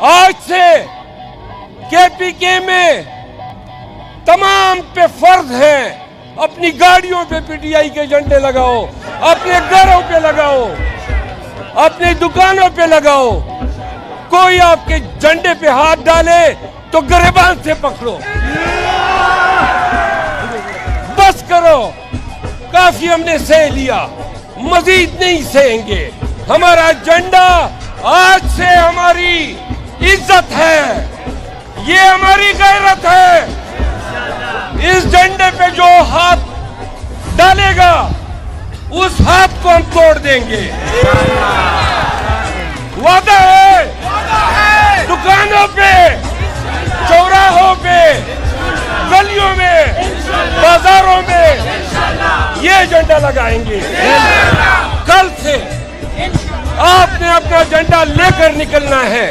आज से केपीके में तमाम पे फर्ज है, अपनी गाड़ियों पे पीटीआई के झंडे लगाओ, अपने घरों पे लगाओ, अपनी दुकानों पे लगाओ। कोई आपके झंडे पे हाथ डाले तो गिरबान से पकड़ो। बस करो, काफी हमने सह लिया, मजीद नहीं सहेंगे। हमारा झंडा आज से हमारी इज्जत है, ये हमारी गैरत है। इस झंडे पे जो हाथ डालेगा उस हाथ को हम तोड़ देंगे। वादा है। दुकानों पे, चौराहों पे, गलियों में, बाजारों में ये झंडा लगाएंगे। कल से आपने अपना झंडा लेकर निकलना है।